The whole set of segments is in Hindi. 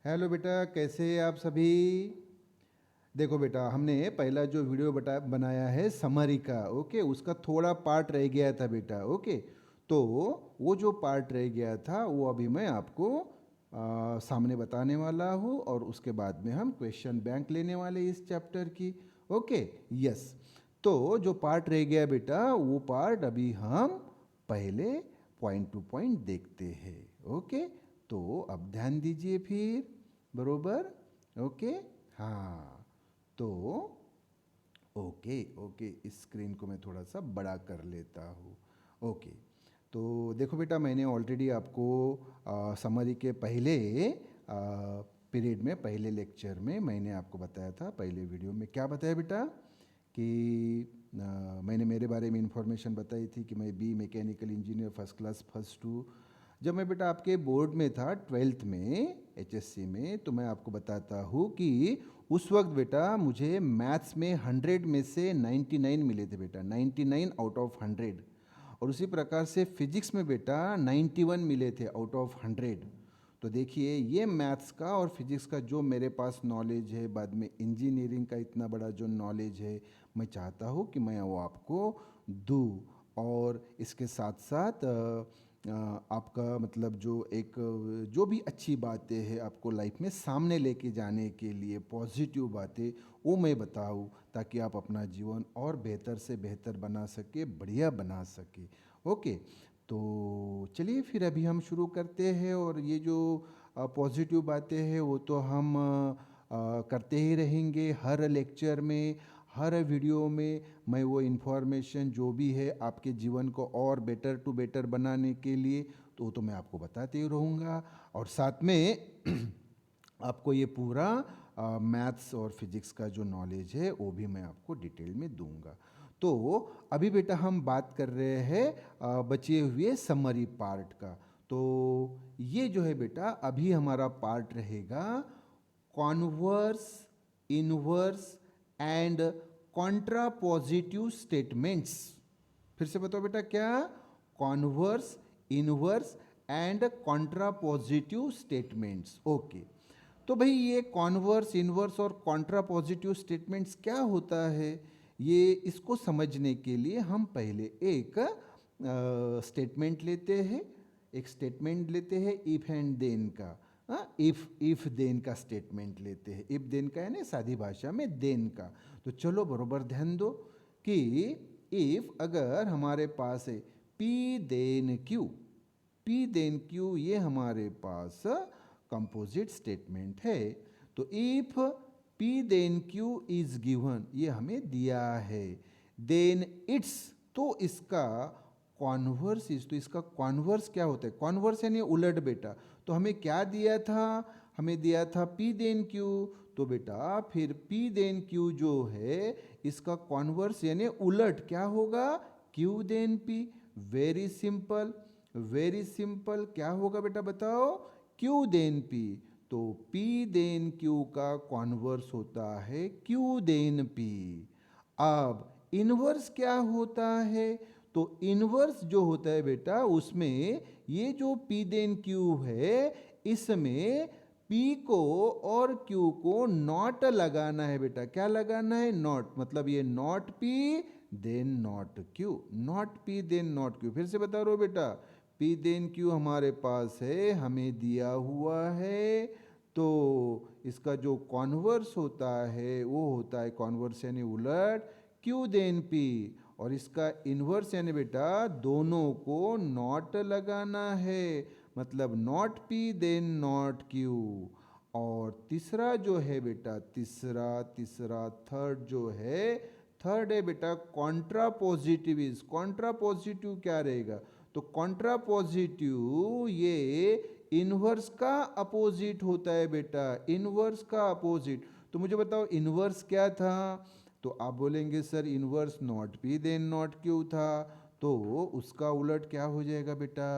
हेलो बेटा, कैसे हैं आप सभी। देखो बेटा, हमने पहला जो वीडियो बनाया है समरी का, ओके, उसका थोड़ा पार्ट रह गया था बेटा। ओके, तो वो जो पार्ट रह गया था वो अभी मैं आपको सामने बताने वाला हूँ, और उसके बाद में हम क्वेश्चन बैंक लेने वाले इस चैप्टर की। Okay, yes. तो जो पार्ट रह गया बेटा, वो पार्ट अभी हम पहले पॉइंट टू पॉइंट देखते हैं। ओके, तो अब ध्यान दीजिए फिर, बरोबर। ओके, हाँ, तो ओके ओके, इस स्क्रीन को मैं थोड़ा सा बड़ा कर लेता हूँ। ओके, तो देखो बेटा, मैंने ऑलरेडी आपको समरी के पहले पीरियड में, पहले लेक्चर में मैंने आपको बताया था, पहले वीडियो में क्या बताया बेटा कि मैंने मेरे बारे में इंफॉर्मेशन बताई थी कि मैं B mechanical engineer first class first too. जब मैं बेटा आपके बोर्ड में था, ट्वेल्थ में, एचएससी में, तो मैं आपको बताता हूँ कि उस वक्त बेटा मुझे मैथ्स में 100 में से 99 मिले थे बेटा, 99 आउट ऑफ 100। और उसी प्रकार से फिजिक्स में बेटा 91 मिले थे आउट ऑफ 100। तो देखिए, ये मैथ्स का और फिजिक्स का जो मेरे पास नॉलेज है, बाद में इंजीनियरिंग का इतना बड़ा जो नॉलेज है, मैं चाहता हूँ कि मैं वो आपको दूँ। और इसके साथ साथ आपका मतलब जो एक जो भी अच्छी बातें हैं आपको लाइफ में सामने लेके जाने के लिए, पॉजिटिव बातें, वो मैं बताऊँ, ताकि आप अपना जीवन और बेहतर से बेहतर बना सके, बढ़िया बना सके। ओके, तो चलिए फिर अभी हम शुरू करते हैं। और ये जो पॉजिटिव बातें हैं वो तो हम करते ही रहेंगे हर लेक्चर में, हर वीडियो में। मैं वो इन्फॉर्मेशन जो भी है आपके जीवन को और बेटर टू बेटर बनाने के लिए, तो वो तो मैं आपको बताते ही रहूँगा। और साथ में आपको ये पूरा मैथ्स और फिजिक्स का जो नॉलेज है वो भी मैं आपको डिटेल में दूंगा। तो अभी बेटा हम बात कर रहे हैं बचे हुए समरी पार्ट का। तो ये जो है बेटा अभी हमारा पार्ट रहेगा converse, inverse and contrapositive statements. फिर से बताओ बेटा, क्या? Converse, inverse and contrapositive statements. Okay, तो भाई ये कॉन्वर्स, इनवर्स और कॉन्ट्रापोजिटिव स्टेटमेंट्स क्या होता है, ये इसको समझने के लिए हम पहले एक स्टेटमेंट लेते हैं। एक स्टेटमेंट लेते हैं इफ एंड देन का। इफ देन का स्टेटमेंट लेते हैं। इफ देन का यानी सादी भाषा में देन का। तो चलो बरोबर ध्यान दो कि इफ अगर हमारे पास है P then Q, P then Q ये हमारे पास कंपोजिट स्टेटमेंट है। तो if P then Q is given, ये हमें दिया है, देन इट्स, तो इसका कॉन्वर्स इज, तो इसका कॉन्वर्स क्या होता है? कॉन्वर्स यानी उलट बेटा। तो हमें क्या दिया था? हमें दिया था पी देन क्यू। तो बेटा फिर पी देन क्यू जो है इसका कॉन्वर्स यानी उलट क्या होगा? Q then P. Very simple, very simple. क्या होगा बेटा बताओ? Q then P. तो पी देन क्यू का कॉन्वर्स होता है क्यू देन पी। अब इनवर्स क्या होता है? तो इनवर्स जो होता है बेटा उसमें ये जो पी देन क्यू है, इसमें पी को और क्यू को नॉट लगाना है बेटा। क्या लगाना है? नॉट। मतलब ये not P then not Q, not P then not Q. फिर से बता रहा हूं बेटा, पी देन क्यू हमारे पास है, हमें दिया हुआ है। तो इसका जो कॉन्वर्स होता है वो होता है, कॉन्वर्स यानी उलट, क्यू देन पी। और इसका इन्वर्स यानी बेटा दोनों को नॉट लगाना है, मतलब not P then not Q. और तीसरा जो है बेटा, तीसरा तीसरा थर्ड जो है, थर्ड है बेटा Contra positive is. Contra positive क्या रहेगा? तो कॉन्ट्रा पॉजिटिव ये इनवर्स का अपोजिट होता है बेटा, इनवर्स का अपोजिट। तो मुझे बताओ इनवर्स क्या था? तो आप बोलेंगे sir inverse not P then not Q था। तो उसका उलट क्या हो जाएगा बेटा?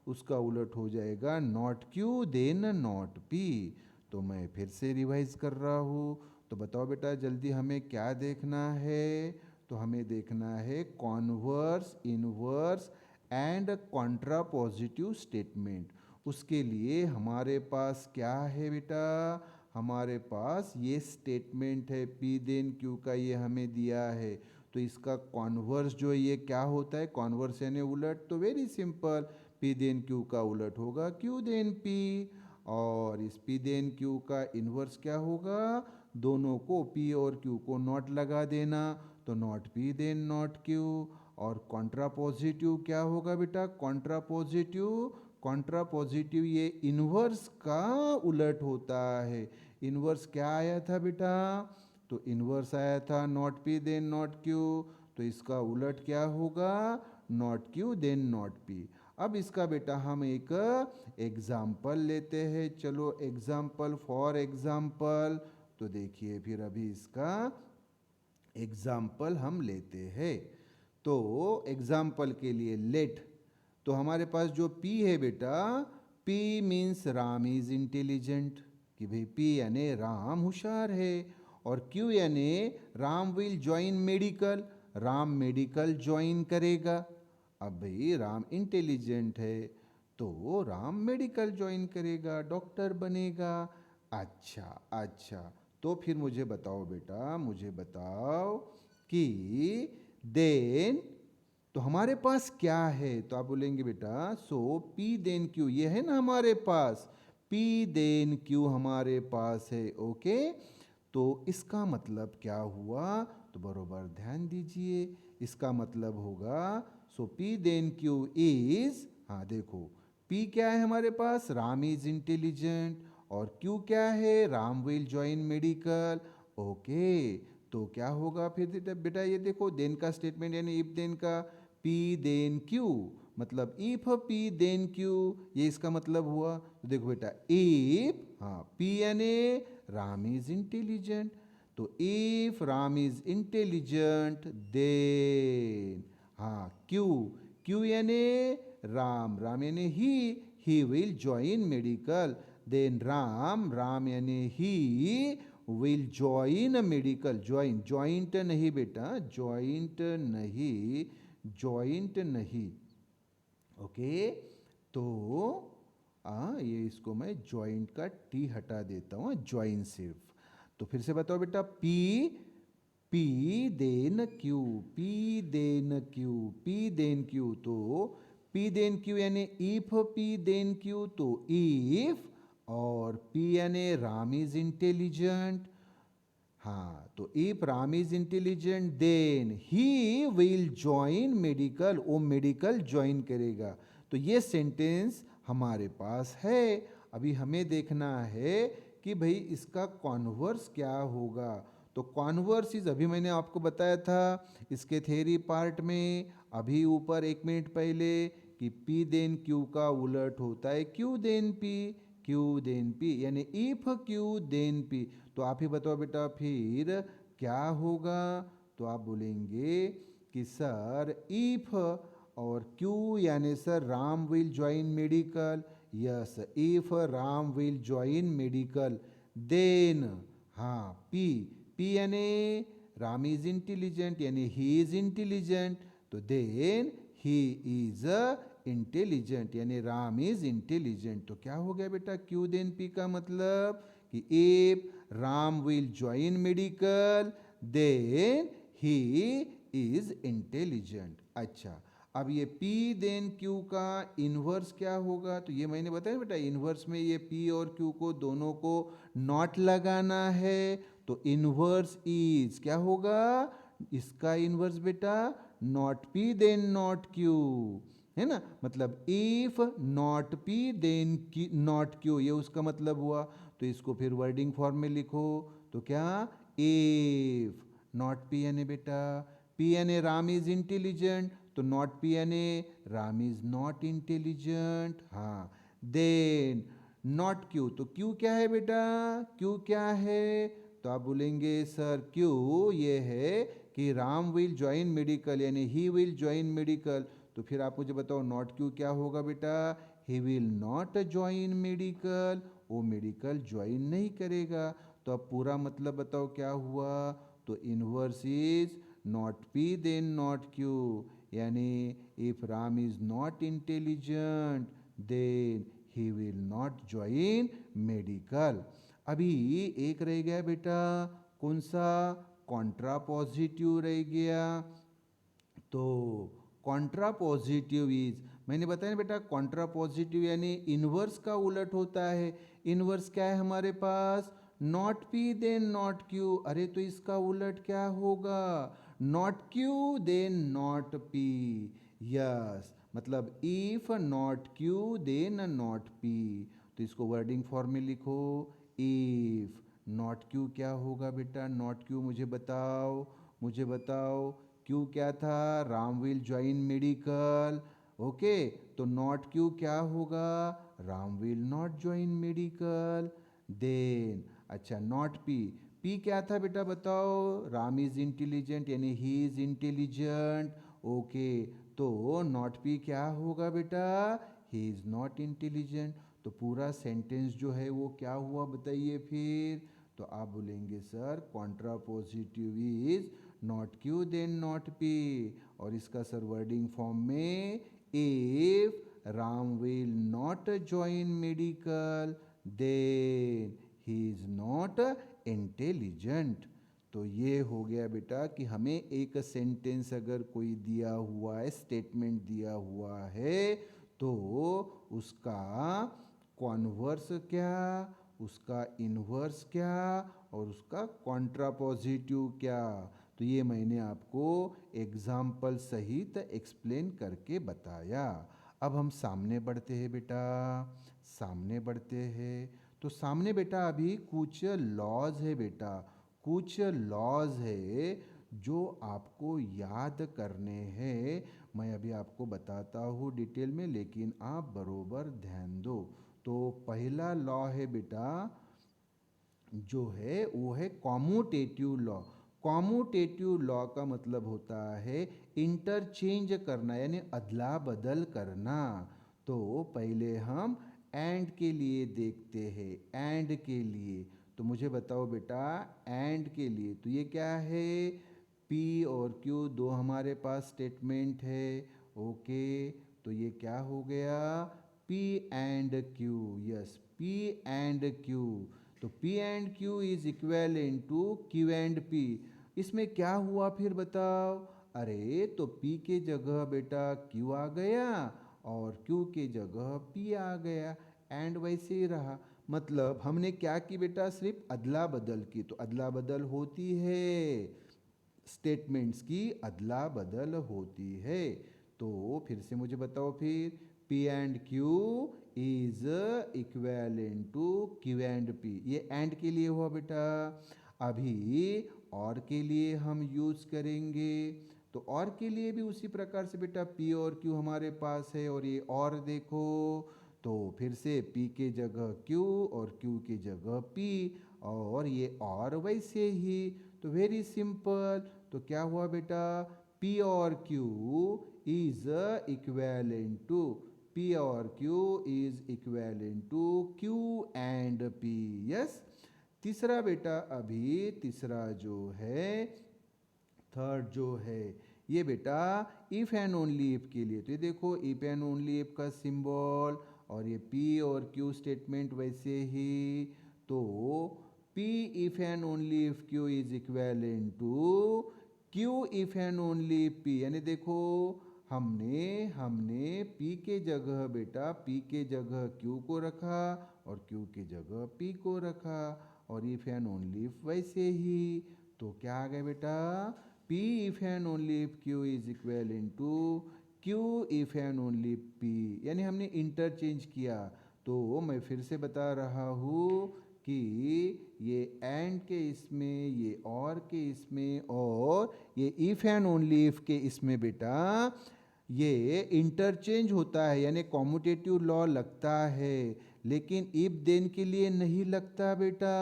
उसका उलट हो जाएगा not Q then not P. तो मैं फिर से रिवाइज कर रहा हूँ। तो बताओ बेटा जल्दी, हमें क्या देखना है? तो हमें देखना है converse, inverse and Contra positive statement. उसके लिए हमारे पास क्या है बेटा, हमारे पास ये स्टेटमेंट है पी देन क्यू का, ये हमें दिया है। तो इसका कॉन्वर्स जो ये क्या होता है, कॉन्वर्स यानी उलट, तो very simple, P then Q का उलट होगा क्यू देन पी। और इस पी देन क्यू का इन्वर्स क्या होगा, दोनों को पी और क्यू को नॉट लगा देना, तो not P then not Q. और कॉन्ट्रा पॉजिटिव क्या होगा बेटा, कॉन्ट्रा पॉजिटिव, कॉन्ट्रा पॉजिटिव ये इन्वर्स का उलट होता है। इन्वर्स क्या आया था बेटा, तो इन्वर्स आया था not P then not Q, तो इसका उलट क्या होगा, not Q then not P. अब इसका बेटा हम एक एग्जाम्पल लेते हैं, चलो एग्जाम्पल, फॉर एग्जाम्पल, तो देखिए फिर अभी इसका एग्जाम्पल हम लेते हैं। तो एग्जाम्पल के लिए लेट, तो हमारे पास जो P है बेटा, P means Ram is intelligent, कि भाई P यानी राम होशियार है। और Q यानी Ram will join medical, Ram medical join करेगा। अब भाई राम इंटेलिजेंट है तो राम मेडिकल ज्वाइन करेगा, डॉक्टर बनेगा। अच्छा अच्छा, तो फिर मुझे बताओ बेटा, मुझे बताओ कि देन, तो हमारे पास क्या है, तो आप बोलेंगे बेटा सो पी देन क्यू, ये है ना हमारे पास, पी देन क्यू हमारे पास है, ओके। तो इसका मतलब क्या हुआ, तो बरोबर ध्यान दीजिए, इसका मतलब होगा सो पी देन क्यू इज, हाँ देखो, पी क्या है हमारे पास, राम इज इंटेलिजेंट, और क्यू क्या है, Ram will join medical, okay. तो क्या होगा फिर बेटा, ये देखो देन का स्टेटमेंट यानी इफ देन का, पी देन क्यू, मतलब इफ पी देन क्यू, ये इसका मतलब हुआ। तो देखो बेटा इफ, हाँ पी यानी राम इज इंटेलिजेंट, तो if Ram is intelligent then, हाँ क्यू, क्यू यानी राम, राम यानी he will join medical, then Ram, Ram यानी he will join medical, join, joint नहीं बेटा, ज्वाइंट नहीं, ज्वाइंट नहीं, ओके। तो ये इसको मैं ज्वाइंट का टी हटा देता हूँ, ज्वाइन सिर्फ। तो फिर से बताओ बेटा, P, P then Q, P then Q, P then Q, तो पी देन क्यू यानी इफ पी देन क्यू, तो इफ, और पी यानी राम इज इंटेलिजेंट, हाँ तो if Ram is intelligent then he will join medical, वो मेडिकल ज्वाइन करेगा। तो ये सेंटेंस हमारे पास है। अभी हमें देखना है कि भाई इसका कॉन्वर्स क्या होगा। तो कॉन्वर्स इज, अभी मैंने आपको बताया था इसके थ्योरी पार्ट में, अभी ऊपर 1 मिनट पहले, कि पी देन क्यू का उलट होता है Q then P, Q then P यानी इफ क्यू देन पी। तो आप ही बताओ बेटा फिर क्या होगा, तो आप बोलेंगे कि सर इफ, और क्यू यानी sir Ram will join medical, yes if Ram will join medical, then, हाँ पी, पी यानी राम इज इंटेलिजेंट यानी ही इज इंटेलिजेंट, तो देन ही इज इंटेलिजेंट यानी राम इज इंटेलिजेंट। तो क्या हो गया बेटा, क्यू देन पी का मतलब कि if Ram will join medical then he is intelligent. अच्छा, अब ये P देन Q का इन्वर्स क्या होगा, तो ये मैंने बताया बेटा, इन्वर्स में ये P और Q को दोनों को नॉट लगाना है, तो इन्वर्स इज क्या होगा, इसका इन्वर्स बेटा not P then not Q, है ना, मतलब if not P then not Q, ये उसका मतलब हुआ। तो इसको फिर वर्डिंग फॉर्म में लिखो, तो क्या, इफ नॉट P यानी बेटा, P यानी राम इज इंटेलिजेंट, तो नॉट P यानी राम इज नॉट इंटेलिजेंट, हाँ, देन नॉट Q, तो Q क्या है बेटा, Q क्या है, तो आप बोलेंगे सर Q ये है कि राम विल ज्वाइन मेडिकल यानी ही विल ज्वाइन मेडिकल। तो फिर आप मुझे बताओ नॉट Q क्या होगा बेटा, ही विल नॉट ज्वाइन मेडिकल, वो मेडिकल ज्वाइन नहीं करेगा। तो अब पूरा मतलब बताओ क्या हुआ, तो inverse is not P then not Q, यानी if Ram is not intelligent then he will not join medical. अभी एक रह गया बेटा, कौन सा? कॉन्ट्रापॉजिटिव रह गया। तो कॉन्ट्रापॉजिटिव इज, मैंने बताया ना बेटा, कॉन्ट्रापॉजिटिव यानी इनवर्स का उलट होता है। इनवर्स क्या है हमारे पास? Not P then not Q. अरे तो इसका उलट क्या होगा? Not Q then not P. Yes, मतलब if not Q then not P. तो इसको वर्डिंग फॉर्म में लिखो। इफ नॉट क्यू क्या होगा बेटा? नॉट क्यू मुझे बताओ, मुझे बताओ। क्यू क्या था? Ram will join medical. Okay, तो नॉट क्यू क्या होगा? Ram will not join medical. Then अच्छा, नॉट पी, पी क्या था बेटा बताओ? राम इज इंटेलिजेंट यानी ही इज इंटेलिजेंट। ओके, तो नॉट पी क्या होगा बेटा? He is not intelligent. तो पूरा सेंटेंस जो है वो क्या हुआ बताइए फिर? तो आप बोलेंगे sir contrapositive is not Q then not P. और इसका सर वर्डिंग फॉर्म में, if Ram will not join medical then he is not intelligent. तो ये हो गया बेटा कि हमें एक सेंटेंस अगर कोई दिया हुआ है, स्टेटमेंट दिया हुआ है, तो उसका कॉन्वर्स क्या, उसका इन्वर्स क्या, और उसका कॉन्ट्रापोजिटिव क्या। तो ये मैंने आपको एग्जाम्पल सहित एक्सप्लेन करके बताया। अब हम सामने बढ़ते हैं बेटा, सामने बढ़ते हैं। तो सामने बेटा अभी कुछ लॉज है बेटा, कुछ लॉज है जो आपको याद करने हैं। मैं अभी आपको बताता हूँ डिटेल में, लेकिन आप बरोबर ध्यान दो। तो पहला लॉ है बेटा जो है वो है कॉम्यूटेटिव लॉ। कॉम्यूटेटिव लॉ का मतलब होता है इंटरचेंज करना, यानी अदला बदल करना। तो पहले हम एंड के लिए देखते हैं, एंड के लिए। तो मुझे बताओ बेटा, एंड के लिए तो ये क्या है? पी और क्यू दो हमारे पास स्टेटमेंट है। ओके, तो ये क्या हो गया? P and Q. Yes, P and Q. तो P and Q is equivalent to Q and P। इसमें क्या हुआ फिर बताओ? अरे तो P के जगह बेटा Q आ गया और Q के जगह P आ गया, एंड वैसे ही रहा। मतलब हमने क्या की बेटा? सिर्फ अदला बदल की। तो अदला बदल होती है, स्टेटमेंट्स की अदला बदल होती है। तो फिर से मुझे बताओ फिर, P and Q is equivalent to Q and P। ये एंड के लिए हुआ बेटा। अभी और के लिए हम यूज करेंगे, तो और के लिए भी उसी प्रकार से बेटा P और Q हमारे पास है, और ये और देखो, तो फिर से P के जगह Q और Q की जगह P, और ये और वैसे ही। तो वेरी सिंपल। तो क्या हुआ बेटा? P और Q is equivalent to, P और Q is equivalent to Q and P। Yes. तीसरा बेटा, अभी तीसरा जो है, थर्ड जो है, ये बेटा इफ एंड ओनली इफ के लिए। तो ये देखो इफ एंड ओनली इफ का सिंबल, और ये P और Q स्टेटमेंट वैसे ही। तो P if and only if Q is equivalent to Q if and only if P। यानी देखो हमने हमने P के जगह बेटा P के जगह Q को रखा और Q के जगह P को रखा, और if and only if वैसे ही। तो क्या आ गया बेटा? P if and only if Q is equivalent to Q if and only if P। यानी हमने इंटरचेंज किया। तो मैं फिर से बता रहा हूँ कि ये एंड के इसमें, ये और के इसमें, और ये इफ एंड ओनली इफ के इसमें बेटा ये इंटरचेंज होता है, यानी कॉम्यूटेटिव लॉ लगता है, लेकिन इफ देन के लिए नहीं लगता बेटा।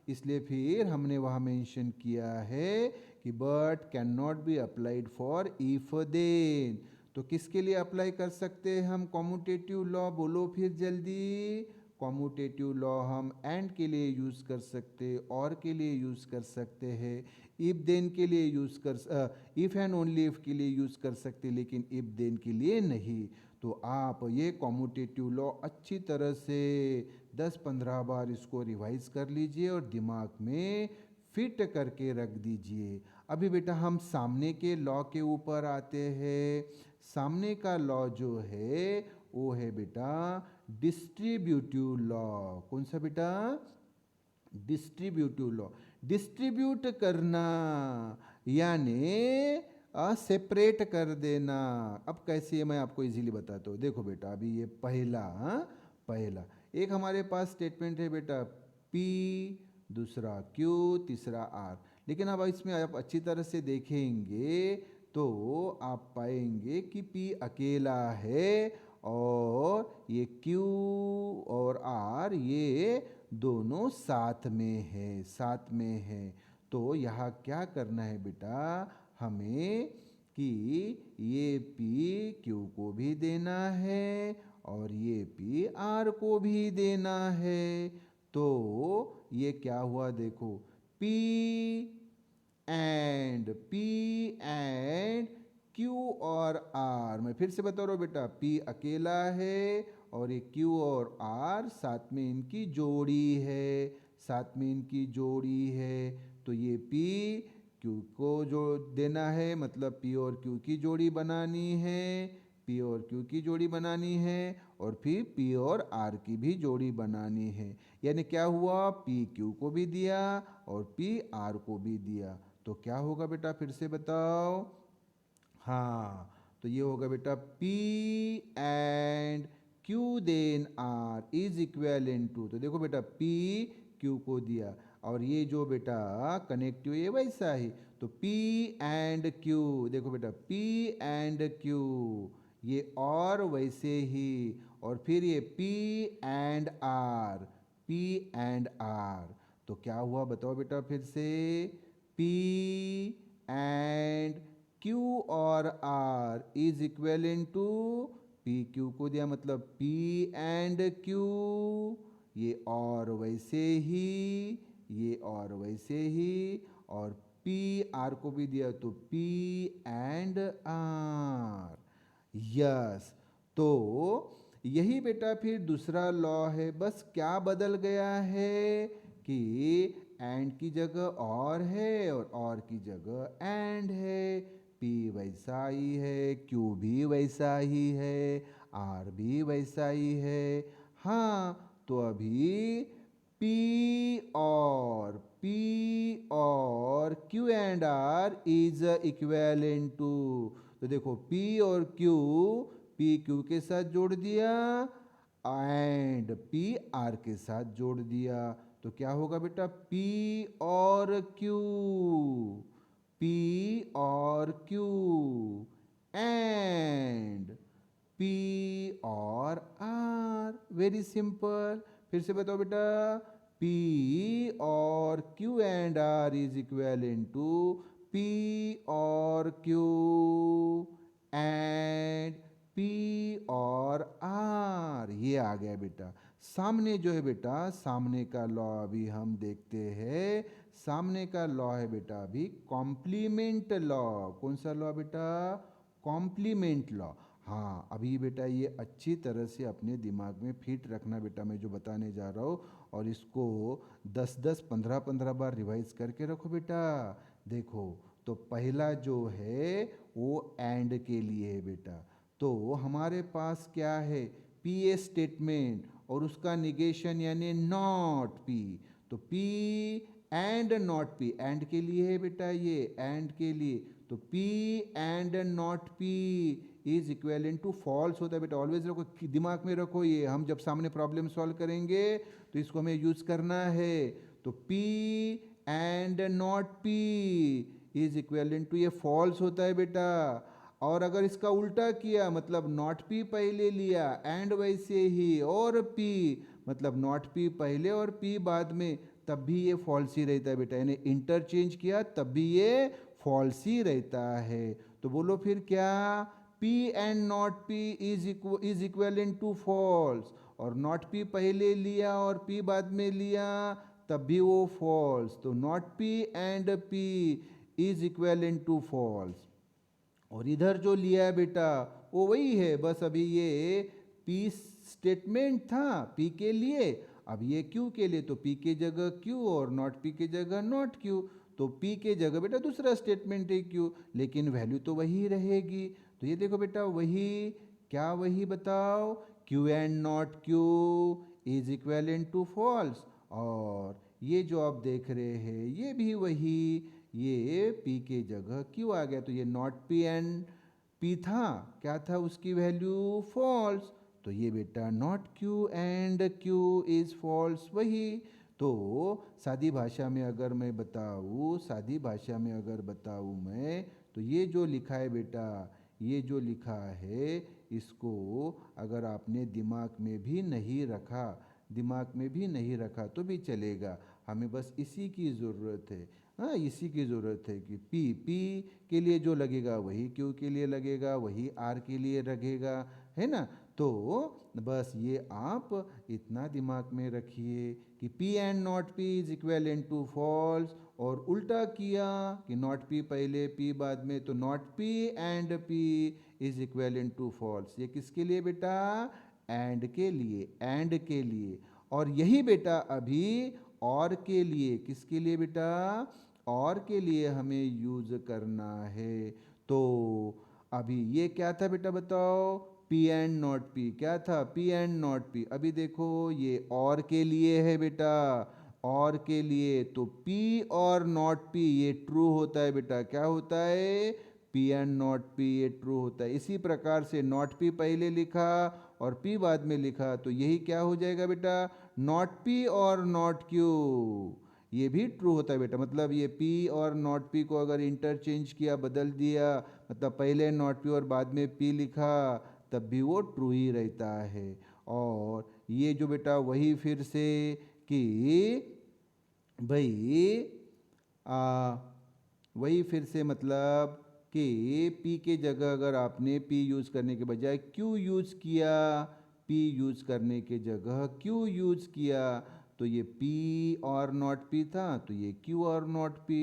इसलिए फिर हमने वहाँ मेंशन किया है कि but can not be applied for if then. तो किसके लिए अप्लाई कर सकते हैं हम कॉम्यूटेटिव लॉ? बोलो फिर जल्दी। कॉम्यूटेटिव लॉ हम एंड के लिए यूज़ कर सकते, और के लिए यूज़ कर सकते हैं, इफ देन के लिए यूज़ कर, इफ एंड ओनली इफ के लिए यूज़ कर सकते, लेकिन इफ देन के लिए नहीं। तो आप ये कॉम्यूटेटिव लॉ अच्छी तरह से 10-15 बार इसको रिवाइज कर लीजिए और दिमाग में फिट करके रख दीजिए। अभी बेटा हम सामने के लॉ के ऊपर आते हैं। सामने का लॉ जो है वो है बेटा डिस्ट्रीब्यूटिव लॉ। कौन सा बेटा? Distributive law. डिस्ट्रीब्यूट करना यानी सेपरेट कर देना। अब कैसे है मैं आपको इजीली बताता हूँ। देखो बेटा अभी ये पहला पहला एक हमारे पास स्टेटमेंट है बेटा P, दूसरा Q, तीसरा R। लेकिन अब इसमें आप अच्छी तरह से देखेंगे तो आप पाएंगे कि P अकेला है और ये Q और R ये दोनों साथ में है, साथ में है। तो यहाँ क्या करना है बेटा हमें कि ये P Q को भी देना है और ये P R को भी देना है। तो ये क्या हुआ देखो P एंड Q और R। मैं फिर से बता रहा हूँ बेटा P अकेला है और ये Q और R साथ में इनकी जोड़ी है, साथ में इनकी जोड़ी है। तो ये P Q को जो देना है मतलब P और Q की जोड़ी बनानी है, P और Q की जोड़ी बनानी है और फिर P और R की भी जोड़ी बनानी है। यानी क्या हुआ P Q को भी दिया और P R को भी दिया। तो क्या होगा बेटा फिर से बताओ। हाँ तो ये होगा बेटा P and Q then R is equivalent to. तो देखो बेटा P Q को दिया और ये जो बेटा कनेक्टिव ये वैसा ही। तो P एंड Q देखो बेटा P एंड Q ये और वैसे ही। और फिर ये P and R, P and R। तो क्या हुआ बताओ बेटा फिर से। P एंड Q और R is equivalent to P Q को दिया मतलब P एंड Q ये और वैसे ही, ये और वैसे ही और P R को भी दिया तो P एंड R। यस तो यही बेटा फिर दूसरा लॉ है। बस क्या बदल गया है कि एंड की जगह और की जगह एंड है। P वैसा ही है, Q भी वैसा ही है, R भी वैसा ही है। हाँ तो अभी P और Q and R is equivalent to. तो देखो P और Q P Q के साथ जोड़ दिया एंड P R के साथ जोड़ दिया। तो क्या होगा बेटा P और Q, P और Q एंड P और R। Very simple. फिर से बताओ बेटा P और Q and R is equivalent to P और Q एंड P और R। ये आ गया बेटा। सामने जो है बेटा सामने का लॉ अभी हम देखते हैं। सामने का लॉ है बेटा अभी कॉम्प्लीमेंट लॉ। कौन सा लॉ बेटा? Complement law. हाँ अभी बेटा ये अच्छी तरह से अपने दिमाग में फिट रखना बेटा मैं जो बताने जा रहा हूँ और इसको 10-10 15-15 बार रिवाइज करके रखो बेटा। देखो तो पहला जो है वो एंड के लिए है बेटा। तो हमारे पास क्या है पी ए स्टेटमेंट और उसका निगेशन यानी नॉट पी। तो P and not P and के लिए है बेटा ये एंड के लिए। तो P and not P is equivalent to false होता है बेटा। ऑलवेज रखो दिमाग में रखो ये हम जब सामने प्रॉब्लम सॉल्व करेंगे तो इसको हमें यूज करना है। तो P and not P is equivalent to ये फॉल्स होता है बेटा। और अगर इसका उल्टा किया मतलब नॉट P पहले लिया एंड वैसे ही और P मतलब नॉट P पहले और P बाद में तब भी ये फॉल्स ही रहता है बेटा। यानी इंटरचेंज किया तब भी ये फॉल्स ही रहता है। तो बोलो फिर क्या P and not P is equivalent to false. और नॉट P पहले लिया और P बाद में लिया तब भी वो फॉल्स। तो not P and P is equivalent to false. और इधर जो लिया है बेटा वो वही है, बस अभी ये पी स्टेटमेंट था पी के लिए, अब ये क्यू के लिए, तो पी के जगह क्यू और नॉट पी के जगह नॉट क्यू, तो पी के जगह बेटा दूसरा स्टेटमेंट है क्यू, लेकिन वैल्यू तो वही रहेगी। तो ये देखो बेटा वही, क्या वही बताओ, Q and not Q is equivalent to false, और ये जो आप देख रहे हैं ये भी वही, ये पी के जगह क्यू आ गया, तो ये नॉट पी एंड पी था, क्या था उसकी वैल्यू फॉल्स, तो ये बेटा not Q and Q is false वही। तो सादी भाषा में अगर मैं बताऊँ, सादी भाषा में अगर बताऊँ मैं, तो ये जो लिखा है बेटा, ये जो लिखा है इसको अगर आपने दिमाग में भी नहीं रखा, दिमाग में भी नहीं रखा तो भी चलेगा, हमें बस इसी की ज़रूरत है। हाँ, इसी की ज़रूरत है कि पी पी के लिए जो लगेगा वही क्यू के लिए लगेगा, वही आर के लिए लगेगा, है ना। तो बस ये आप इतना दिमाग में रखिए कि P and not P is equivalent to false, और उल्टा किया कि नॉट पी पहले पी बाद में, तो not P and P is equivalent to false. ये किसके लिए बेटा, एंड के लिए, एंड के लिए। और यही बेटा अभी और के लिए, किसके लिए बेटा, और के लिए हमें यूज करना है। तो अभी ये क्या था बेटा बताओ, पी एंड नॉट पी, क्या था पी एंड नॉट पी, अभी देखो ये और के लिए है बेटा, और के लिए, तो पी और नॉट पी ये ट्रू होता है बेटा, क्या होता है, पी एंड नॉट पी ये ट्रू होता है। इसी प्रकार से नॉट पी पहले लिखा और पी बाद में लिखा, तो यही क्या हो जाएगा बेटा, नॉट पी और नॉट क्यू, ये भी ट्रू होता है बेटा। मतलब ये पी और नॉट पी को अगर इंटरचेंज किया, बदल दिया, मतलब पहले नॉट पी और बाद में पी लिखा, तब भी वो ट्रू ही रहता है। और ये जो बेटा वही फिर से कि भाई आ, वही फिर से मतलब कि P के जगह अगर आपने P यूज़ करने के बजाय Q यूज़ किया, P यूज़ करने के जगह Q यूज़ किया, तो ये P और नॉट P था, तो ये Q और not P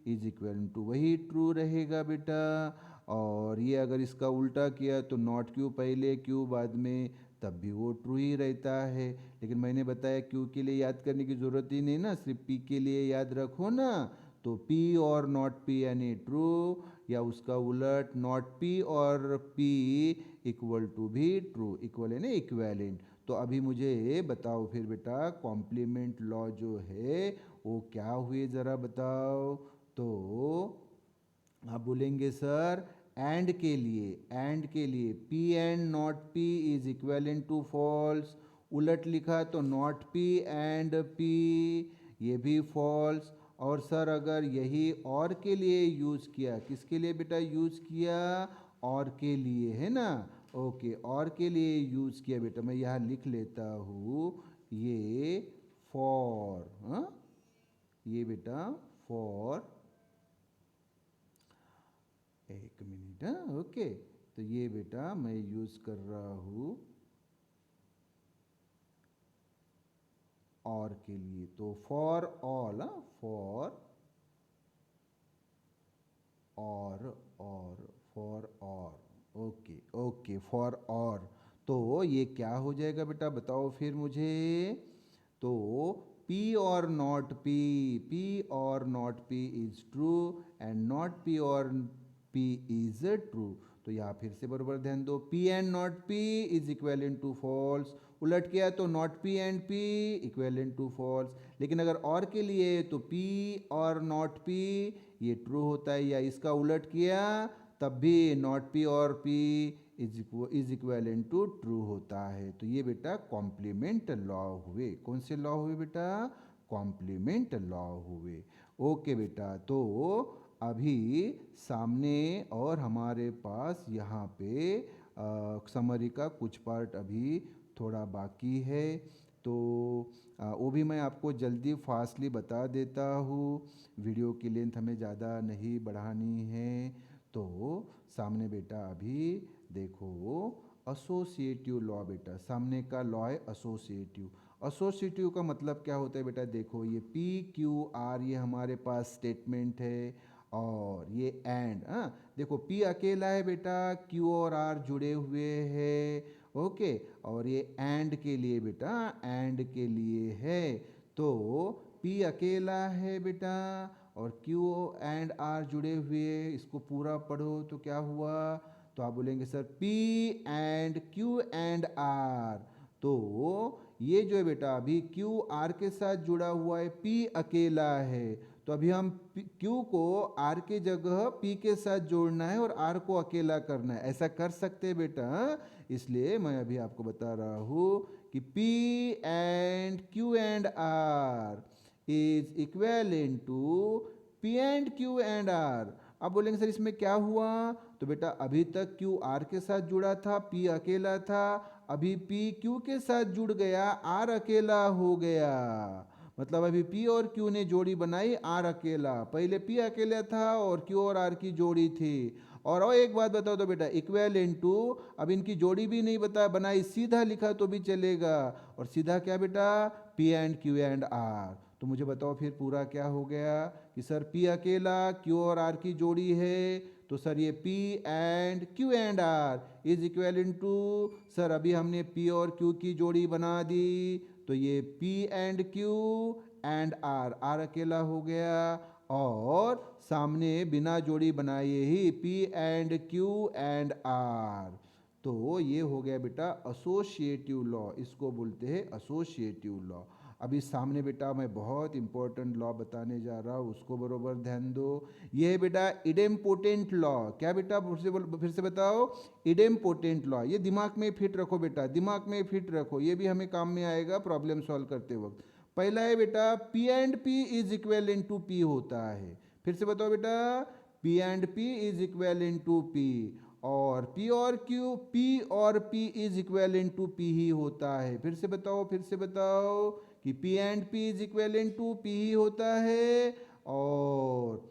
is equal to वही ट्रू रहेगा बेटा। और ये अगर इसका उल्टा किया तो नॉट Q पहले Q बाद में, तब भी वो ट्रू ही रहता है। लेकिन मैंने बताया Q के लिए याद करने की ज़रूरत ही नहीं ना, सिर्फ P के लिए याद रखो ना। तो P और नॉट P यानी ट्रू, या उसका उलट नॉट P और P इक्वल टू भी ट्रू, इक्वल है ना इक्वेलेंट। तो अभी मुझे बताओ फिर बेटा कॉम्प्लीमेंट लॉ जो है वो क्या हुए ज़रा बताओ। तो आप बोलेंगे सर एंड के लिए, एंड के लिए P and not P is equivalent to false, उलट लिखा तो नॉट P एंड P ये भी फॉल्स। और सर अगर यही और के लिए यूज़ किया, किसके लिए बेटा यूज़ किया, और के लिए, है ना। ओके, और के लिए यूज़ किया बेटा, मैं यहाँ लिख लेता हूँ ये फॉर, हाँ ये बेटा फॉर, एक मिनट, हाँ ओके। तो ये बेटा मैं यूज़ कर रहा हूँ और के लिए, तो फॉर ऑल, फॉर और फॉर और, ओके ओके फॉर और। तो ये क्या हो जाएगा बेटा बताओ फिर मुझे। तो P और नॉट P, P और not P is true and not P और P इज ट्रू। तो यहाँ फिर से बराबर ध्यान दो, P and not P is equivalent to false, उलट किया तो not P and P equivalent to false. लेकिन अगर और के लिए तो P और नॉट P ये ट्रू होता है, या इसका उलट किया तब भी नॉट P और P is equivalent to true होता है। तो ये बेटा कॉम्प्लीमेंट लॉ हुए, कौन से लॉ हुए बेटा, कॉम्प्लीमेंट लॉ हुए। ओके बेटा, तो अभी सामने और हमारे पास यहाँ पे समरी का कुछ पार्ट अभी थोड़ा बाकी है, तो वो भी मैं आपको जल्दी फास्टली बता देता हूँ, वीडियो की लेंथ हमें ज़्यादा नहीं बढ़ानी है। तो सामने बेटा अभी देखो एसोसिएटिव लॉ, बेटा सामने का लॉ है एसोसिएटिव। एसोसिएटिव का मतलब क्या होता है बेटा, देखो ये P Q R ये हमारे पास स्टेटमेंट है, और ये एंड। हाँ, देखो P अकेला है बेटा, Q और R जुड़े हुए हैं, ओके। और ये एंड के लिए बेटा, एंड के लिए है। तो P अकेला है बेटा और Q एंड R जुड़े हुए, इसको पूरा पढ़ो तो क्या हुआ? तो आप बोलेंगे sir P and Q and R। तो ये जो है बेटा अभी Q R के साथ जुड़ा हुआ है, P अकेला है, तो अभी हम Q को R के जगह P के साथ जोड़ना है और R को अकेला करना है। ऐसा कर सकते हैं बेटा, इसलिए मैं अभी आपको बता रहा हूँ कि P and Q and R is equivalent to P and Q and R। अब बोलेंगे सर इसमें क्या हुआ? तो बेटा अभी तक Q R के साथ जुड़ा था, P अकेला था, अभी P Q के साथ जुड़ गया, R अकेला हो गया। मतलब अभी P और Q ने जोड़ी बनाई, R अकेला। पहले P अकेला था और Q और R की जोड़ी थी। और एक बात बताओ तो बेटा, इक्वेलेंट टू, अब इनकी जोड़ी भी नहीं बता बनाई, सीधा लिखा तो भी चलेगा। और सीधा क्या बेटा? P and Q and R। तो मुझे बताओ फिर पूरा क्या हो गया कि सर P अकेला, Q और R की जोड़ी है, तो सर ये P and Q and R is equivalent to, sir अभी हमने P और Q की जोड़ी बना दी, तो ये P and Q and R, R अकेला हो गया। और सामने बिना जोड़ी बनाए ही P and Q and R। तो ये हो गया बेटा एसोसिएटिव लॉ, इसको बोलते हैं एसोसिएटिव लॉ। अभी सामने बेटा मैं बहुत इंपॉर्टेंट लॉ बताने जा रहा हूँ, उसको बरोबर ध्यान दो। ये है बेटा इडेम्पोटेंट लॉ। क्या बेटा? फिर से बताओ। इडेम्पोटेंट लॉ, ये दिमाग में फिट रखो बेटा, दिमाग में फिट रखो, ये भी हमें काम में आएगा प्रॉब्लम सॉल्व करते वक्त। पहला है बेटा P and P is equivalent to P होता है। फिर से बताओ बेटा, P and P is equivalent to P। और P और Q, P और P is equivalent to P ही होता है। फिर से बताओ, फिर से बताओ कि P and P is equivalent to P ही होता है। और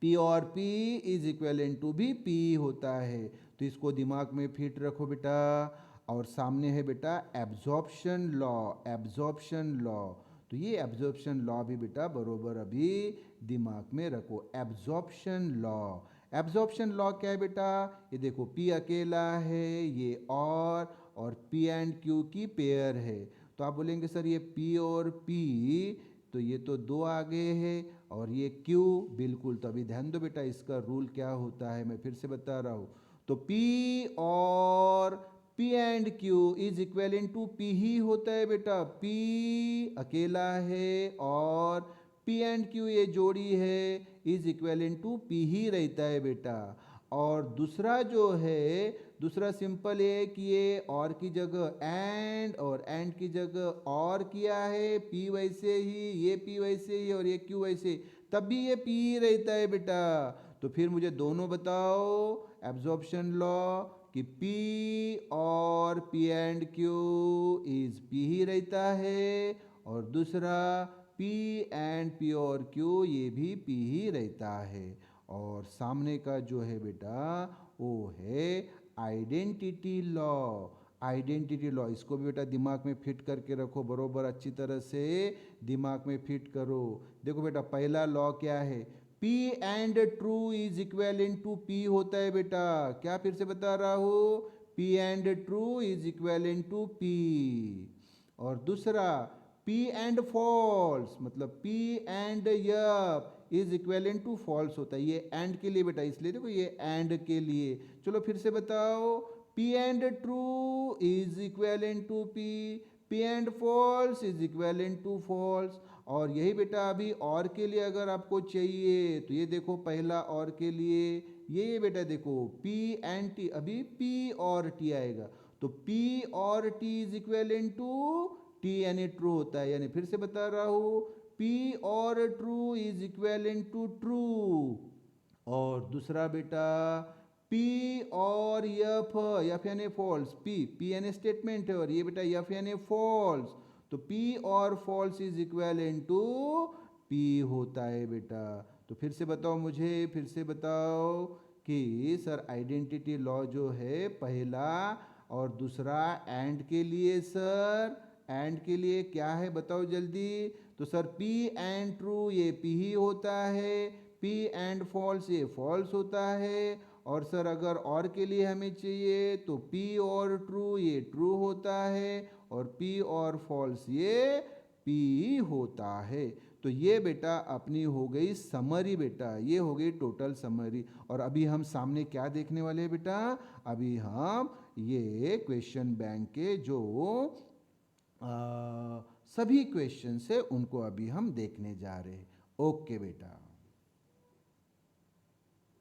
P और P इज इक्वेलेंट टू भी P होता है। तो इसको दिमाग में फिट रखो बेटा। और सामने है बेटा एब्जॉर्प्शन लॉ, एब्जॉर्प्शन लॉ। तो ये एब्जॉर्प्शन लॉ भी बेटा बरोबर अभी दिमाग में रखो। एब्जॉर्प्शन लॉ, एब्जॉर्प्शन लॉ क्या है बेटा? ये देखो P अकेला है, ये और P एंड Q की पेयर है। तो आप बोलेंगे सर ये P और P, तो ये तो दो आगे है, और ये Q बिल्कुल। तो अभी ध्यान दो बेटा, इसका रूल क्या होता है मैं फिर से बता रहा हूँ। तो P और P and Q is equivalent to P ही होता है बेटा। P अकेला है और P एंड Q ये जोड़ी है, is equivalent to P ही रहता है बेटा। और दूसरा जो है, दूसरा सिंपल है कि ये और की जगह एंड और एंड की जगह और किया है, P वैसे ही, ये P वैसे ही और ये Q वैसे, तब भी ये P ही रहता है बेटा। तो फिर मुझे दोनों बताओ एब्जॉर्प्शन लॉ कि P और P and Q is P ही रहता है, और दूसरा P एंड P और Q ये भी P ही रहता है। और सामने का जो है बेटा वो है आइडेंटिटी लॉ। आइडेंटिटी लॉ, इसको भी बेटा दिमाग में फिट करके रखो, बरोबर अच्छी तरह से दिमाग में फिट करो। देखो बेटा पहला लॉ क्या है? P and true is equivalent to P होता है बेटा। क्या? फिर से बता रहा हूँ, P and true is equivalent to P। और दूसरा P एंड फॉल्स, मतलब P and yup is equivalent to false होता है। ये एंड के लिए बेटा, इसलिए देखो ये एंड के लिए। चलो फिर से बताओ, P and true is equivalent to P and false is equivalent to false. और यही बेटा अभी और के लिए अगर आपको चाहिए तो ये देखो पहला और के लिए ये बेटा देखो P एंड T, अभी P और T आएगा, तो P और T is equivalent to T यानी ट्रू होता है। यानी फिर से बता रहा हूँ, P और true is equivalent to true. और दूसरा बेटा P और F यानी फॉल्स, P यानी स्टेटमेंट है और ये बेटा F यानी फॉल्स, तो P और false is equivalent to P होता है बेटा। तो फिर से बताओ मुझे, फिर से बताओ कि सर आइडेंटिटी लॉ जो है पहला और दूसरा एंड के लिए, सर एंड के लिए क्या है बताओ जल्दी। तो सर P एंड ट्रू ये P ही होता है, पी एंड फॉल्स ये फॉल्स होता है, और सर अगर और के लिए हमें चाहिए तो पी और ट्रू ये ट्रू होता है, और पी और फॉल्स ये पी होता है। तो ये बेटा अपनी हो गई समरी बेटा, ये हो गई टोटल समरी। और अभी हम सामने क्या देखने वाले हैं बेटा, अभी हम ये क्वेश्चन बैंक के जो सभी क्वेश्चन है उनको अभी हम देखने जा रहे हैं। ओके बेटा।